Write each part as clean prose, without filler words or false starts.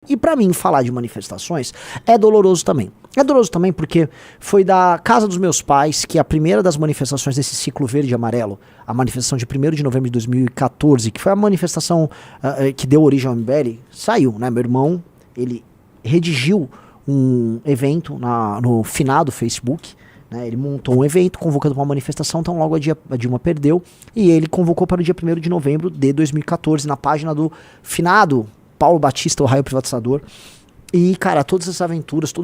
E pra mim, falar de manifestações é doloroso também. É doloroso também porque foi da casa dos meus pais que a primeira das manifestações desse ciclo verde e amarelo, a manifestação de 1º de novembro de 2014, que foi a manifestação que deu origem ao MBL, saiu, né? Meu irmão, ele redigiu um evento no finado Facebook, né? Ele montou um evento convocando para uma manifestação, então logo a Dilma perdeu, e ele convocou para o dia 1º de novembro de 2014, na página do finado Paulo Batista, o raio privatizador. E, cara, todas essas aventuras,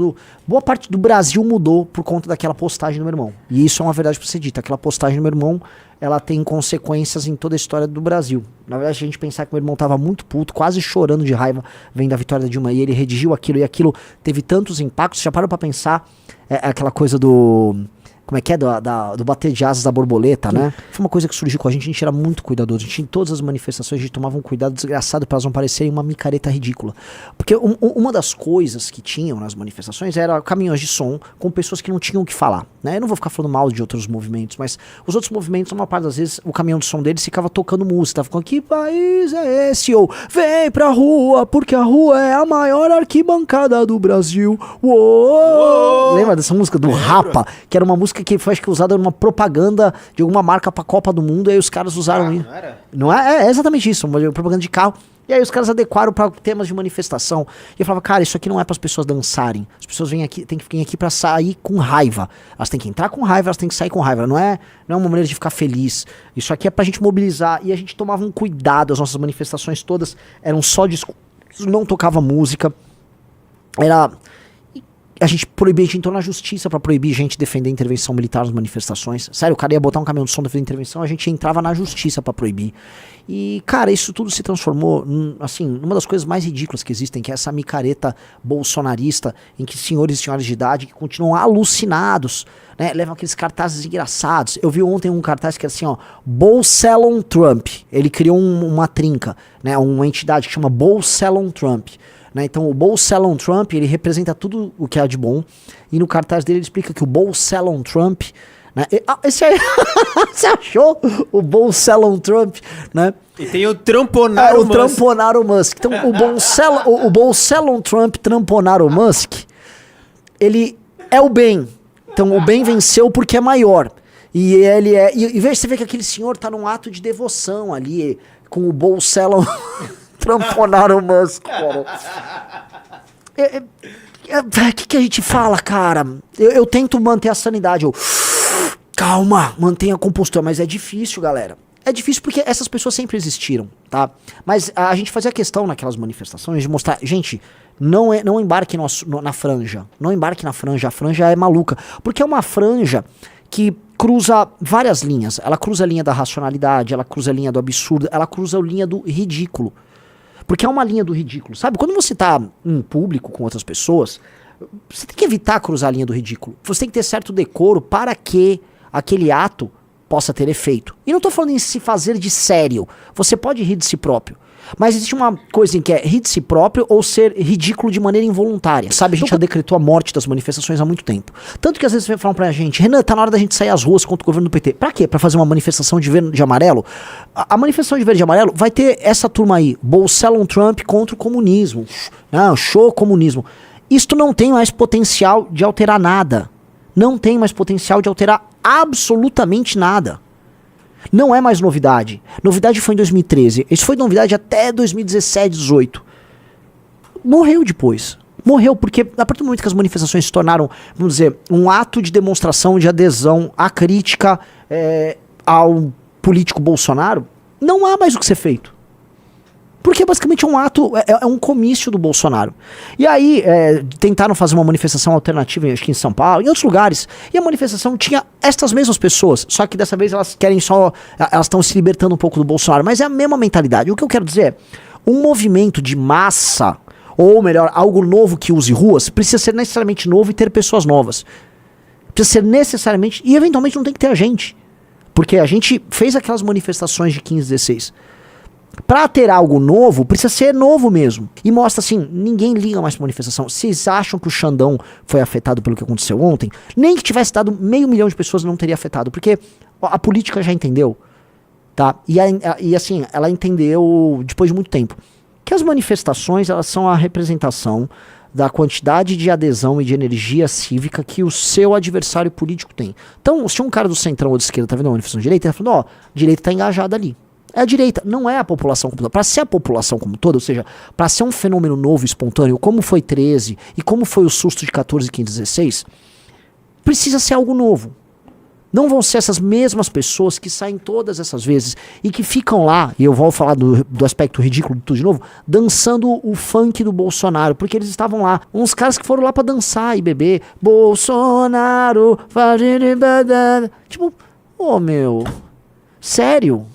boa parte do Brasil mudou por conta daquela postagem do meu irmão. E isso é uma verdade pra ser dita. Aquela postagem do meu irmão, ela tem consequências em toda a história do Brasil. Na verdade, a gente pensar que meu irmão tava muito puto, quase chorando de raiva, vendo a vitória da Dilma, e ele redigiu aquilo, e aquilo teve tantos impactos. Já parou pra pensar aquela coisa do... Como é que é? Do bater de asas da borboleta, né? Foi uma coisa que surgiu com a gente era muito cuidadoso. A gente, em todas as manifestações, a gente tomava um cuidado desgraçado para elas não parecerem uma micareta ridícula. Porque uma das coisas que tinham nas manifestações era caminhões de som com pessoas que não tinham o que falar, né? Eu não vou ficar falando mal de outros movimentos, mas os outros movimentos, uma parte das vezes, o caminhão de som deles ficava tocando música, tava falando, que país é esse? Ou, vem pra rua, porque a rua é a maior arquibancada do Brasil. Uou! Lembra dessa música do Rapa? Que era uma música que foi, acho que, usada numa propaganda de alguma marca pra Copa do Mundo, e aí os caras usaram isso. Não era? Não é? É exatamente isso, uma propaganda de carro. E aí os caras adequaram para temas de manifestação. E eu falava, cara, isso aqui não é para as pessoas dançarem. As pessoas vêm aqui, tem que vir aqui para sair com raiva. Elas têm que entrar com raiva, elas têm que sair com raiva. Não é uma maneira de ficar feliz. Isso aqui é pra gente mobilizar. E a gente tomava um cuidado. As nossas manifestações todas eram só discurso, não tocava música. A gente proibia, a gente entrou na justiça pra proibir gente defender intervenção militar nas manifestações. Sério, o cara ia botar um caminhão de som defender intervenção, a gente entrava na justiça pra proibir. E, cara, isso tudo se transformou, assim, numa das coisas mais ridículas que existem, que é essa micareta bolsonarista, em que senhores e senhoras de idade que continuam alucinados, né, levam aqueles cartazes engraçados. Eu vi ontem um cartaz que era assim, ó, Bolselon Trump. Ele criou uma trinca, né, uma entidade que chama Bolselon Trump. Né? Então o Bolselon Trump, ele representa tudo o que há de bom, e no cartaz dele ele explica que o Bolselon Trump, né? Esse aí, você achou o Bolselon Trump, né? E tem o Tramponaro Musk. O Tramponaro Musk. Então o Bolselon Trump Tramponaro Musk, ele é o bem. Então o bem venceu porque é maior. E ele é... E veja, você vê que aquele senhor tá num ato de devoção ali, com o Bolselon... Tramponaram o Musk, cara. O que a gente fala, cara? Eu tento manter a sanidade. Calma, mantenha a compostura. Mas é difícil, galera. É difícil porque essas pessoas sempre existiram, tá? Mas a gente fazia questão naquelas manifestações de mostrar... Gente, não embarque na franja. Não embarque na franja. A franja é maluca. Porque é uma franja que cruza várias linhas. Ela cruza a linha da racionalidade, ela cruza a linha do absurdo, ela cruza a linha do ridículo. Porque é uma linha do ridículo, sabe? Quando você tá em público com outras pessoas, você tem que evitar cruzar a linha do ridículo. Você tem que ter certo decoro para que aquele ato possa ter efeito. E não tô falando em se fazer de sério. Você pode rir de si próprio. Mas existe uma coisa em que é rir de si próprio ou ser ridículo de maneira involuntária. Sabe, a gente já decretou a morte das manifestações há muito tempo. Tanto que às vezes falam pra gente, Renan, tá na hora da gente sair às ruas contra o governo do PT. Pra quê? Pra fazer uma manifestação de verde e amarelo? A manifestação de verde e amarelo vai ter essa turma aí, Bolselon Trump contra o comunismo. Não, show comunismo. Isto não tem mais potencial de alterar nada. Não tem mais potencial de alterar absolutamente nada. Não é mais novidade. Novidade foi em 2013. Isso foi novidade até 2017, 2018. Morreu depois. Morreu porque a partir do momento que as manifestações se tornaram, vamos dizer, um ato de demonstração de adesão à crítica ao político Bolsonaro, não há mais o que ser feito. Porque basicamente é um ato, é um comício do Bolsonaro. E aí tentaram fazer uma manifestação alternativa, acho que em São Paulo, em outros lugares. E a manifestação tinha estas mesmas pessoas, só que dessa vez elas estão se libertando um pouco do Bolsonaro. Mas é a mesma mentalidade. O que eu quero dizer é, um movimento de massa, ou melhor, algo novo que use ruas, precisa ser necessariamente novo e ter pessoas novas. Precisa ser necessariamente, e eventualmente não tem que ter a gente. Porque a gente fez aquelas manifestações de 15, 16. Pra ter algo novo, precisa ser novo mesmo. E mostra assim, ninguém liga mais pra manifestação. Vocês acham que o Xandão foi afetado pelo que aconteceu ontem? Nem que tivesse dado 500 mil de pessoas não teria afetado. Porque a política já entendeu, tá? E assim, ela entendeu depois de muito tempo Que as manifestações, elas são a representação da quantidade de adesão e de energia cívica que o seu adversário político tem. Então, se um cara do centrão ou de esquerda tá vendo uma manifestação de direita, ele tá falando, ó, a direita tá engajada ali. É a direita, não é a população como toda. Para ser a população como toda, ou seja, para ser um fenômeno novo, espontâneo, como foi 13 e como foi o susto de 14, 15, 16, precisa ser algo novo. Não vão ser essas mesmas pessoas que saem todas essas vezes e que ficam lá, e eu vou falar do aspecto ridículo de tudo de novo, dançando o funk do Bolsonaro, porque eles estavam lá. Uns caras que foram lá pra dançar e beber. Bolsonaro, tipo, meu, sério?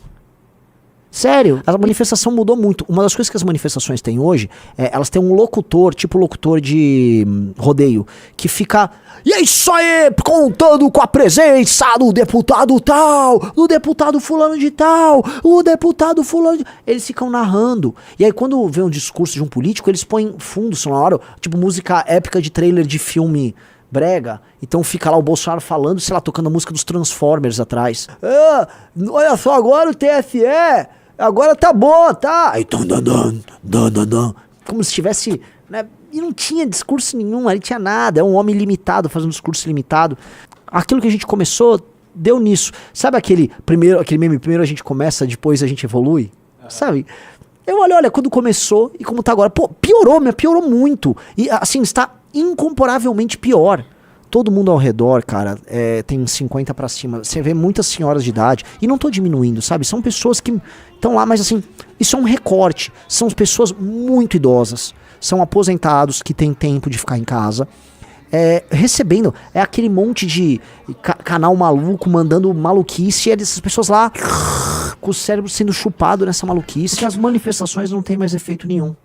Sério, a manifestação mudou muito. Uma das coisas que as manifestações têm hoje, elas têm um locutor, tipo locutor de rodeio, que fica, e é isso aí, contando com a presença do deputado tal, do deputado fulano de tal, o deputado fulano de... Eles ficam narrando. E aí quando vê um discurso de um político, eles põem fundo sonoro, tipo música épica de trailer de filme brega. Então fica lá o Bolsonaro falando, sei lá, tocando a música dos Transformers atrás. Olha só, agora o TSE... Agora tá bom, tá? Aí, como se tivesse, né? E não tinha discurso nenhum, ali tinha nada. É um homem limitado fazendo discurso limitado. Aquilo que a gente começou deu nisso. Sabe aquele meme, primeiro a gente começa, depois a gente evolui? Sabe? Eu olha, quando começou e como tá agora. Pô, piorou muito. E assim, está incomparavelmente pior. Todo mundo ao redor, cara, tem 50 pra cima. Você vê muitas senhoras de idade. E não tô diminuindo, sabe? São pessoas que estão lá, mas assim, isso é um recorte. São pessoas muito idosas. São aposentados que têm tempo de ficar em casa. Recebendo. É aquele monte de canal maluco mandando maluquice. E essas pessoas lá com o cérebro sendo chupado nessa maluquice. Porque as manifestações não têm mais efeito nenhum.